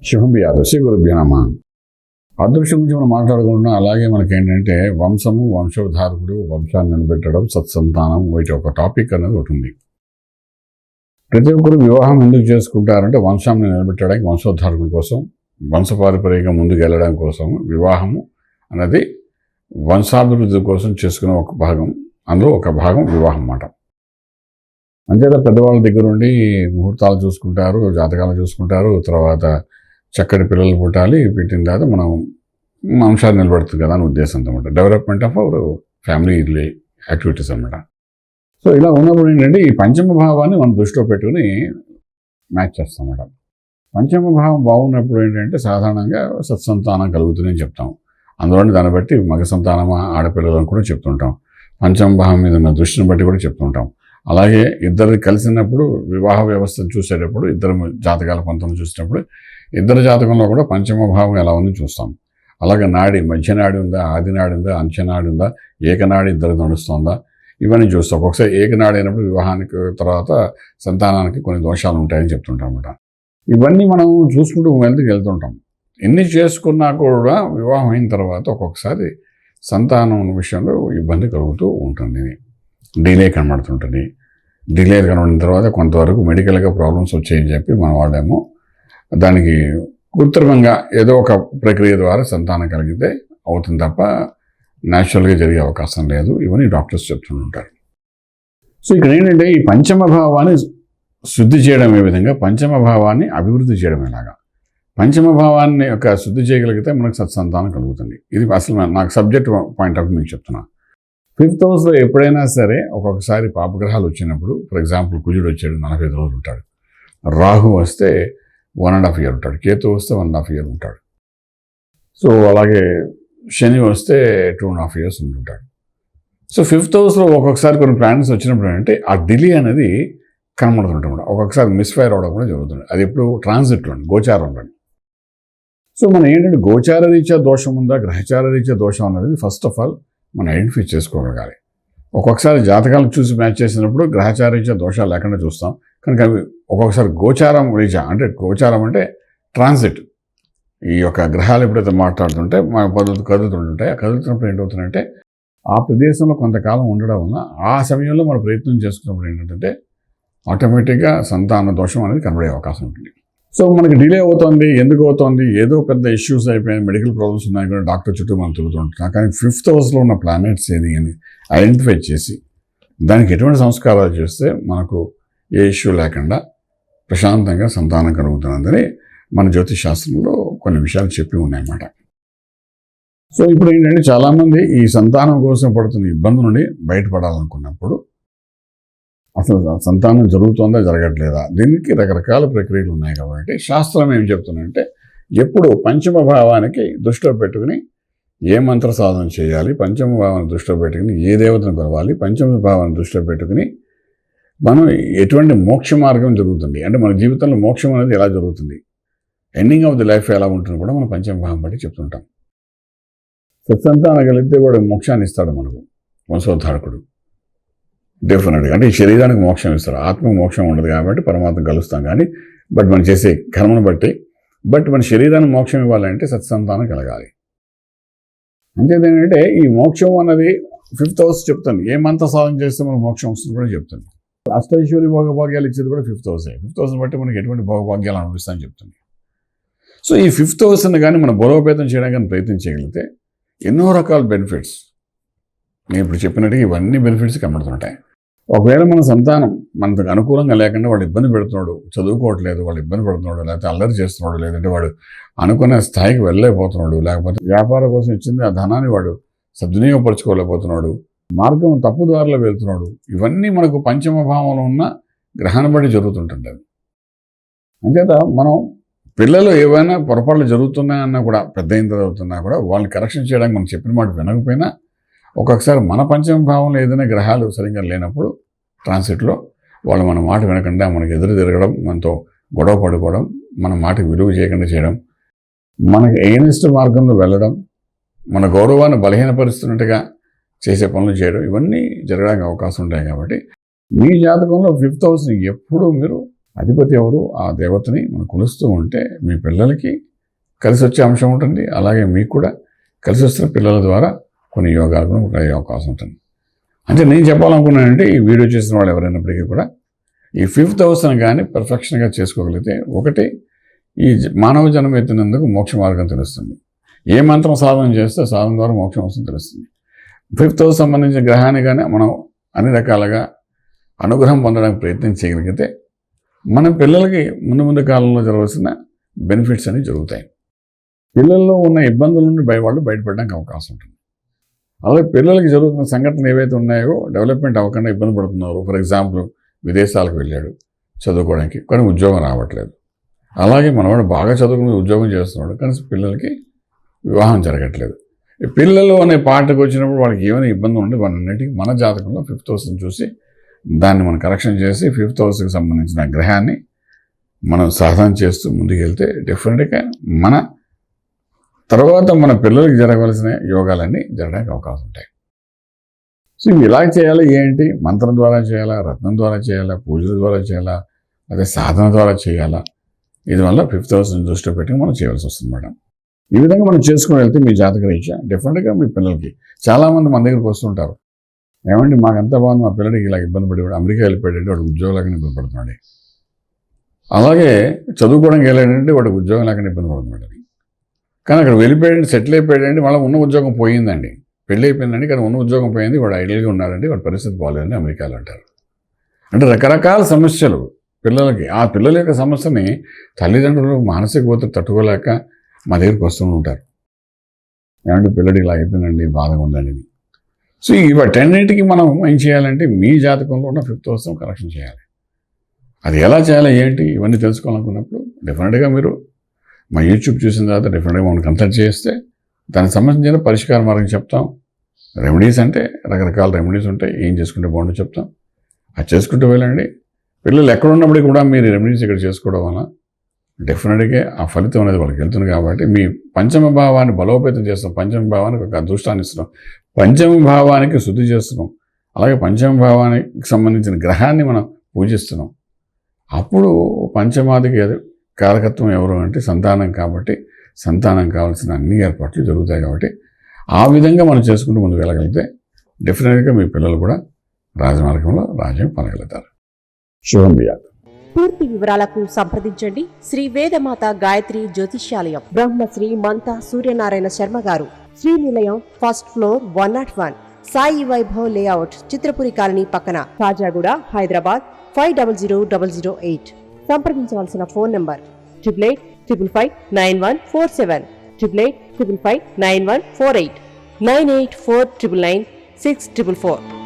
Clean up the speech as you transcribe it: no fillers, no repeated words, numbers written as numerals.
శుభం యాదవ్ శ్రీ గురుభ్యో నమః. అదృష్టం గురించి మనం మాట్లాడుకుంటున్నాం. అలాగే మనకేంటంటే వంశము, వంశోద్ధారకుడు, వంశాన్ని నిలబెట్టడం, సత్సంతానం, వీటి ఒక టాపిక్ అనేది ఒకటి ఉంది. ప్రతి ఒక్కరు వివాహం ఎందుకు చేసుకుంటారంటే వంశాన్ని నిలబెట్టడానికి, వంశోద్ధారకుడి కోసం, వంశపారంపర్యంగా ముందుకు వెళ్ళడం కోసం వివాహము అనేది వంశాభివృద్ధి కోసం చేసుకునే ఒక భాగం. అందులో ఒక భాగం వివాహం అన్నమాట. అంతేత పెద్దవాళ్ళ దగ్గర ఉండి ముహూర్తాలు చూసుకుంటారు, జాతకాలు చూసుకుంటారు, తర్వాత చక్కటి పిల్లలు పుట్టాలి, పుట్టిన తర్వాత మనం వంశాన్ని నిలబడుతుంది కదా అని ఉద్దేశంతో అనమాట. Development of our family activities అనమాట. సో ఇలా ఉన్నప్పుడు ఏంటంటే ఈ పంచమ భావాన్ని మనం దృష్టిలో పెట్టుకుని మ్యాచ్ చేస్తాం అన్నమాట. పంచమ భావం బాగున్నప్పుడు ఏంటంటే సాధారణంగా సత్సంతానం కలుగుతుందని చెప్తాం. అందులోని దాన్ని బట్టి మగ సంతానమా ఆడపిల్లలను కూడా చెప్తుంటాం. పంచమ భావం మీద ఉన్న దృష్టిని బట్టి కూడా చెప్తుంటాం. అలాగే ఇద్దరు కలిసినప్పుడు వివాహ వ్యవస్థను చూసేటప్పుడు, ఇద్దరు జాతకాల పంతను చూసినప్పుడు ఇద్దరు జాతకంలో కూడా పంచమ భావం ఎలా ఉందని చూస్తాం. అలాగే నాడి, మధ్యనాడి ఉందా, ఆదినాడి ఉందా, అంచెనాడి ఉందా, ఏకనాడి ఇద్దరు నడుస్తుందా, ఇవన్నీ చూస్తాం. ఒక్కొక్కసారి ఏకనాడి అయినప్పుడు వివాహానికి తర్వాత సంతానానికి కొన్ని దోషాలు ఉంటాయని చెప్తుంటాం అన్నమాట. ఇవన్నీ మనం చూసుకుంటూ వెళ్తుంటాం. ఎన్ని చేసుకున్నా కూడా వివాహం అయిన తర్వాత ఒక్కొక్కసారి సంతానం విషయంలో ఇబ్బంది కలుగుతూ ఉంటుంది, డిలే కనబడుతుంటుంది. డిలే కనబడిన తర్వాత కొంతవరకు మెడికల్గా ప్రాబ్లమ్స్ వచ్చాయని చెప్పి మన వాళ్ళేమో దానికి కృత్రిమంగా ఏదో ఒక ప్రక్రియ ద్వారా సంతానం కలిగితే అవుతుంది తప్ప న్యాచురల్గా జరిగే అవకాశం లేదు. ఇవన్నీ డాక్టర్స్ చెప్తుంటారు. సో ఇక్కడ ఏంటంటే ఈ పంచమ భావాన్ని శుద్ధి చేయడం ఏ విధంగా, పంచమ భావాన్ని అభివృద్ధి చేయడం ఎలాగా. పంచమ భావాన్ని యొక్క శుద్ధి చేయగలిగితే మనకు సత్సంతానం కలుగుతుంది. ఇది అసలు నాకు సబ్జెక్ట్ పాయింట్ ఆఫ్ వ్యూ మీకు చెప్తున్నాను. 5th హౌస్లో ఎప్పుడైనా సరే ఒక్కొక్కసారి పాపగ్రహాలు వచ్చినప్పుడు, ఫర్ ఎగ్జాంపుల్ కుజుడు వచ్చాడు 45 రోజులు ఉంటాడు, రాహు వస్తే 1.5 year ఉంటాడు, కేతు వస్తే 1.5 year ఉంటాడు. సో అలాగే శని వస్తే 2.5 years ఉంటుంటాడు. సో 5th హౌస్లో ఒక్కొక్కసారి కొన్ని ప్లానెట్స్ వచ్చినప్పుడు ఏంటంటే ఆ డిలే అనేది కనబడుతుంటాం. ఒక్కొక్కసారి మిస్ఫైర్ అవడం కూడా జరుగుతుంది. అది ఎప్పుడు ట్రాన్సిట్లో, గోచారంలో. సో మనం ఏంటంటే గోచార రీత్యా దోషం ఉందా, గ్రహచార రీత్యా దోషం అనేది ఫస్ట్ ఆఫ్ ఆల్ మనం ఐడెంటిఫై చేసుకోగలగాలి. ఒక్కొక్కసారి జాతకాలను చూసి మ్యాచ్ చేసినప్పుడు గ్రహచార రీత్యా దోషాలు లేకుండా చూస్తాం. కనుక అవి ఒక్కొక్కసారి గోచారం రీత్యా, అంటే గోచారం అంటే ట్రాన్సిట్, ఈ యొక్క గ్రహాలు ఎప్పుడైతే మాట్లాడుతుంటే మన పద్ధతి కదులుతుంటాయి, ఆ కదులుతున్నప్పుడు ఏంటవుతుందంటే ఆ ప్రదేశంలో కొంతకాలం ఉండడం వల్ల ఆ సమయంలో మనం ప్రయత్నం చేసుకున్నప్పుడు ఏంటంటే ఆటోమేటిక్గా సంతాన దోషం అనేది కనబడే అవకాశం ఉంటుంది. సో మనకి డిలే అవుతుంది. ఎందుకు అవుతుంది? ఏదో పెద్ద ఇష్యూస్ అయిపోయినాయి, మెడికల్ ప్రాబ్లమ్స్ ఉన్నాయి కూడా డాక్టర్ చుట్టూ మనం తిరుగుతుంటున్నాం. కానీ 5th హౌస్లో ఉన్న ప్లానెట్స్ ఏది అని ఐడెంటిఫై చేసి దానికి ఎటువంటి సంస్కారాలు చేస్తే మనకు ఏ ఇష్యూ లేకుండా ప్రశాంతంగా సంతానం కలుగుతున్నదని మన జ్యోతిష్ శాస్త్రంలో కొన్ని విషయాలు చెప్పి ఉన్నాయన్నమాట. సో ఇప్పుడు ఏంటంటే చాలామంది ఈ సంతానం కోసం పడుతున్న ఇబ్బంది నుండి బయటపడాలనుకున్నప్పుడు అసలు సంతానం జరుగుతుందా జరగట్లేదా, దీనికి రకరకాల ప్రక్రియలు ఉన్నాయి. కాబట్టి శాస్త్రం ఏం చెప్తుందంటే ఎప్పుడు పంచమ భావానికి దృష్టిలో పెట్టుకుని ఏ మంత్ర సాధన చేయాలి, పంచమ భావాన్ని దృష్టిలో పెట్టుకుని ఏ దేవతను కొలవాలి, పంచమ భావాన్ని దృష్టిలో పెట్టుకుని మనం ఎటువంటి మోక్ష మార్గం జరుగుతుంది, అంటే మన జీవితంలో మోక్షం అనేది ఎలా జరుగుతుంది, ఎండింగ్ ఆఫ్ ది లైఫ్ ఎలా ఉంటుంది కూడా మనం పంచమ భావం బట్టి చెప్తుంటాం. సత్సంతానం కలిగితే వాడు మోక్షాన్ని ఇస్తాడు మనకు, వంశోద్ధారకుడు డెఫినెట్గా. అంటే ఈ శరీరానికి మోక్షం ఇస్తారు, ఆత్మ మోక్షం ఉండదు కాబట్టి పరమాత్మ కలుస్తాం. కానీ బట్ మనం చేసే కర్మను బట్టి మన శరీరానికి మోక్షం ఇవ్వాలంటే సత్సంతానం కలగాలి. అంతేదేంటంటే ఈ మోక్షం అన్నది 5th హౌస్ చెప్తుంది. ఏ మంత్ర సాధన చేస్తే మనకు మోక్షం వస్తుంది కూడా చెప్తుంది. అష్టైశ్వర్య భోగభాగ్యాలు ఇచ్చేది కూడా 5th హౌసే. 5th హౌస్ని బట్టి మనకి ఎటువంటి భోగభాగ్యాలు అనిపిస్తాయని చెప్తుంది. సో ఈ 5th హౌస్ని కానీ మనం బలోపేతం చేయడానికి కానీ ప్రయత్నం చేయగలిగితే ఎన్నో రకాల బెనిఫిట్స్, నేను ఇప్పుడు చెప్పినట్టుగా ఇవన్నీ బెనిఫిట్స్ కనబడుతుంటాయి. ఒకవేళ మన సంతానం మనకు అనుకూలంగా లేకుండా వాడు ఇబ్బంది పెడుతున్నాడు, చదువుకోవట్లేదు, వాడు ఇబ్బంది పడుతున్నాడు, లేకపోతే అల్లరి చేస్తున్నాడు, లేదంటే వాడు అనుకునే స్థాయికి వెళ్ళలేకపోతున్నాడు, లేకపోతే వ్యాపారం కోసం ఇచ్చింది ఆ ధనాన్ని వాడు సద్వినియోగపరచుకోలేకపోతున్నాడు, మార్గం తప్పు దారిలో వెళ్తున్నాడు, ఇవన్నీ మనకు పంచమ భావంలో ఉన్న గ్రహాన్ని బట్టి జరుగుతుంటుంది. అది అంచేత మనం పిల్లలు ఏవైనా పొరపాట్లు జరుగుతున్నాయన్నా కూడా, పెద్ద అయిన జరుగుతున్నా కూడా వాళ్ళని కరెక్షన్ చేయడానికి మనం చెప్పిన మాట వినకపోయినా ఒక్కొక్కసారి మన పంచమ భావంలో ఏదైనా గ్రహాలు సరిగ్గా లేనప్పుడు ట్రాన్సిట్లో వాళ్ళు మన మాట వినకుండా మనకు ఎదురు తిరగడం, మనతో గొడవ పడుకోవడం, మన మాటకు విలువ చేయకుండా చేయడం, మనకు ఎగనిస్ట్ మార్గంలో వెళ్ళడం, మన గౌరవాన్ని బలహీనపరుస్తున్నట్టుగా చేసే పనులు చేయడం, ఇవన్నీ జరగడానికి అవకాశం ఉంటాయి. కాబట్టి మీ జాతకంలో 5th హౌస్ని ఎప్పుడూ మీరు అధిపతి ఎవరు, ఆ దేవతని మనం కొలుస్తూ ఉంటే మీ పిల్లలకి కలిసి వచ్చే అంశం ఉంటుంది. అలాగే మీకు కూడా కలిసి వస్తున్న పిల్లల ద్వారా కొన్ని యోగాలు కూడా కలిగే అవకాశం ఉంటుంది. అంటే నేను చెప్పాలనుకున్నానంటే ఈ వీడియో చేసిన వాళ్ళు ఎవరైనప్పటికీ కూడా ఈ 5th హౌస్ని కానీ పర్ఫెక్షన్గా చేసుకోగలిగితే, ఒకటి ఈ మానవ జన్మ ఎత్తినందుకు మోక్ష మార్గం తెలుస్తుంది. ఏ మంత్రం సాధన చేస్తే సాధన ద్వారా మోక్షం వస్తుంది తెలుస్తుంది. 5th హౌస్ సంబంధించిన గ్రహాన్ని కానీ మనం అన్ని రకాలుగా అనుగ్రహం పొందడానికి ప్రయత్నం చేయగలిగితే మన పిల్లలకి ముందు కాలంలో జరగాల్సిన బెనిఫిట్స్ అనేవి జరుగుతాయి. పిల్లల్లో ఉన్న ఇబ్బందుల నుండి వాళ్ళు బయటపడడానికి అవకాశం ఉంటుంది. అలాగే పిల్లలకి జరుగుతున్న సంఘటనలు ఏవైతే ఉన్నాయో డెవలప్మెంట్ అవ్వకుండా ఇబ్బంది పడుతున్నారు. ఫర్ ఎగ్జాంపుల్ విదేశాలకు వెళ్ళాడు చదువుకోవడానికి, కానీ ఉద్యోగం రావట్లేదు. అలాగే మనవాడు బాగా చదువుకుని ఉద్యోగం చేస్తున్నాడు, కానీ పిల్లలకి వివాహం జరగట్లేదు. పిల్లలు అనే పాటకు వచ్చినప్పుడు వాళ్ళకి ఏమైనా ఇబ్బంది ఉంటే వాళ్ళన్నిటికీ మన జాతకంలో 5th హౌస్ని చూసి దాన్ని మనం కరెక్షన్ చేసి 5th హౌస్కి సంబంధించిన గ్రహాన్ని మనం సాధన చేస్తూ ముందుకెళ్తే డెఫినెట్గా మన తర్వాత మన పిల్లలకి జరగవలసిన యోగాలన్నీ జరగడానికి అవకాశం ఉంటాయి. సో ఇవి ఇలా చేయాలి ఏంటి? మంత్రం ద్వారా చేయాలా, రత్నం ద్వారా చేయాలా, పూజల ద్వారా చేయాలా, అదే సాధన ద్వారా చేయాలా? ఇది వల్ల 5th హౌస్ని దృష్టిలో పెట్టి మనం చేయాల్సి వస్తుంది మేడం. ఈ విధంగా మనం చేసుకుని వెళ్తే మీ జాతక రీత్యా డెఫినెట్గా మీ పిల్లలకి చాలామంది మన దగ్గరికి వస్తుంటారు. ఏమండి మాకంతా బాగుంది, మా పిల్లడికి ఇలా ఇబ్బంది పడేవాడు, అమెరికా వెళ్ళిపోయాడంటే వాడు ఉద్యోగం లేకుండా ఇబ్బంది పడుతున్నాడు. అలాగే చదువుకోవడానికి వెళ్ళాడంటే వాడికి ఉద్యోగం లేకుండా ఇబ్బంది పడుతున్నాడు. కానీ అక్కడ వెళ్ళిపోయాడండి, సెటిల్ అయిపోయాడండి, మళ్ళీ ఉన్న ఉద్యోగం పోయిందండి, పెళ్ళి అయిపోయిందండి, కానీ ఉన్న ఉద్యోగం పోయింది, వాడు ఐడియల్గా ఉన్నాడండి, వాడి పరిస్థితి బాగాలేదని అమెరికాలో అంటారు. అంటే రకరకాల సమస్యలు పిల్లలకి, ఆ పిల్లల యొక్క సమస్యని తల్లిదండ్రులు మానసిక ఒత్తిడి తట్టుకోలేక మా దగ్గరికి వస్తూ ఉంటారు. ఏమంటే పిల్లడి ఇలా అయిపోయిందండి, బాధగా ఉందండి. సో ఇవన్నింటికి మనం ఏం చేయాలంటే మీ జాతకంలో ఉన్న 5th హౌస్ కరెక్షన్ చేయాలి. అది ఎలా చేయాలి ఏంటి ఇవన్నీ తెలుసుకోవాలనుకున్నప్పుడు డెఫినెట్గా మీరు మా యూట్యూబ్ చూసిన తర్వాత డెఫినెట్గా మనం కన్సల్ట్ చేస్తే దానికి సంబంధించిన పరిష్కార మార్గం చెప్తాం. రెమెడీస్ అంటే రకరకాల రెమెడీస్ ఉంటాయి, ఏం చేసుకుంటే బాగుంటుందో చెప్తాం. అది చేసుకుంటూ వెళ్ళండి. పిల్లలు ఎక్కడ ఉన్నప్పటికీ కూడా మీరు రెమెడీస్ ఇక్కడ చేసుకోవడం వల్ల డెఫినెట్గా ఆ ఫలితం అనేది వాళ్ళకి వెళ్తుంది. కాబట్టి మీ పంచమ భావాన్ని బలోపేతం చేస్తాం, పంచమ భావానికి ఒక అదృష్టాన్ని ఇస్తున్నాం, పంచమ భావానికి శుద్ధి చేస్తున్నాం, అలాగే పంచమ భావానికి సంబంధించిన గ్రహాన్ని మనం పూజిస్తున్నాం. అప్పుడు పంచమాదికి కారకత్వం ఎవరు అంటే సంతానం. కాబట్టి సంతానం కావాల్సిన అన్ని ఏర్పాట్లు జరుగుతాయి. కాబట్టి ఆ విధంగా మనం చేసుకుంటూ ముందుకు వెళ్ళగలిగితే డెఫినెట్గా మీ పిల్లలు కూడా రాజమార్గంలో రాజ్యం పొందగలుగుతారు. శుభం బియాత్. పూర్తి వివరాలకు సంప్రదించండి శ్రీ వేదమాత గాయత్రి జ్యోతిష్యాలయం, బ్రహ్మశ్రీ మంతా సూర్యనారాయణ శర్మ గారు, Srinilayam, 1st floor, 101, Sai Vaibhav layout, Chitrapuri colony పక్కన, కాజాగూడ, హైదరాబాద్ 500008. సంప్రదించవలసిన ఫోన్ నంబర్ 8855559147, 8855559148, 9849996644.